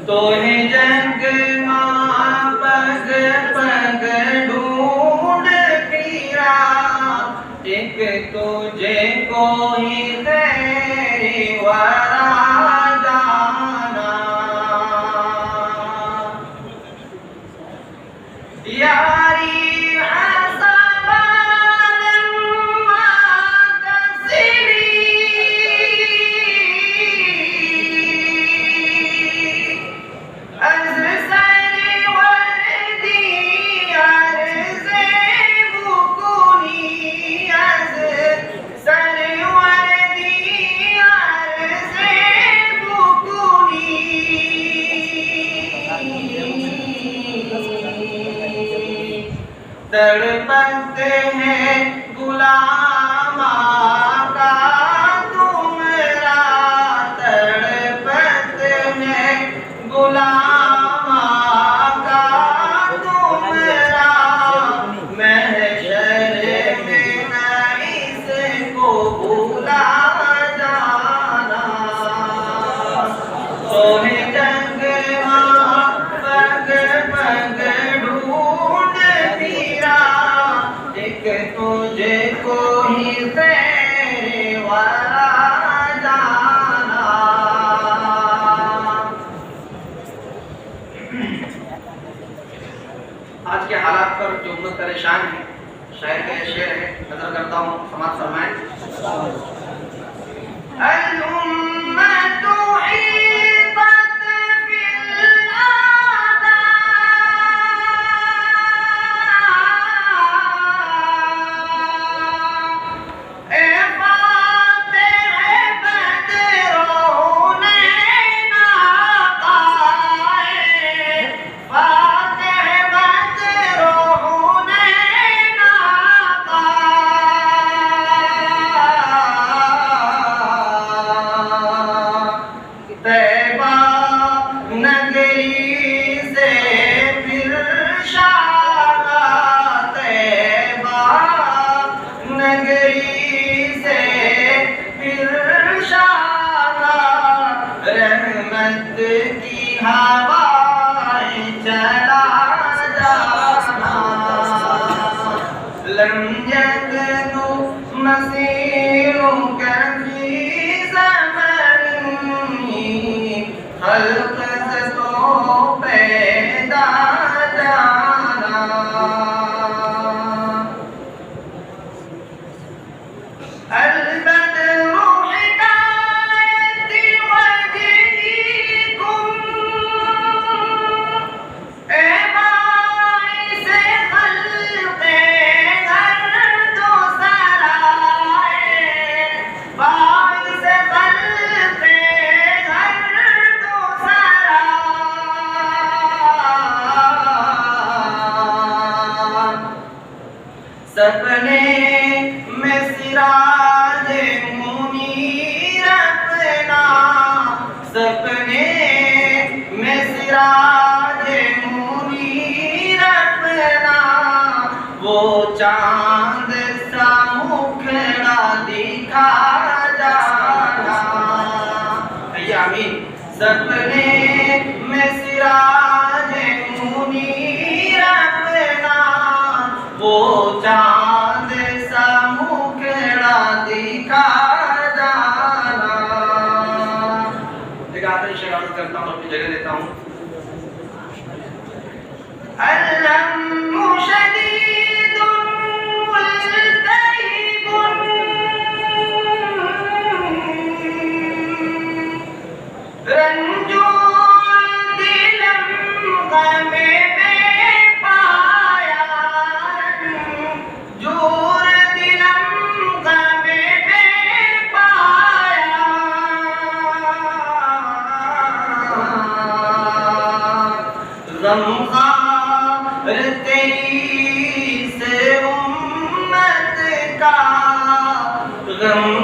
तोहे जग मां पग पग ढूंढ फिरा, एक तुझे कोई तेरी वरा जाना। यारी तड़पते हैं गुलाम का तुमरा, तड़पते हैं गुलाम का तुमरा। महशर में न इसको भूला जाना। सोहे जग मां पग पग ढूंढ फिरा, एक तुझे कोई तेरे वरा जाना। आज के हालात पर जो उम्मत परेशान है, शायर का ये शेर है, नजर करता हूँ, समाज फरमाएं। रहमत की हवाएं चला जाना। लम यदनु मसीरों कभी ज़मानी, खल्क़ से तो पैदा जाना। सपने में सिराज मुनीर अपना, सपने में सिराज मुनीर अपना। वो चांद सा मुखड़ा दिखा जाना। आमीन। सपने में सिराज मुनीर अपना, वो चांद सा मुखड़ा दिखा जाना। एक आखिरी शेर अर्ज करता हूँ, अपनी जगह देता हूँ। तेरी से उम्मत का गम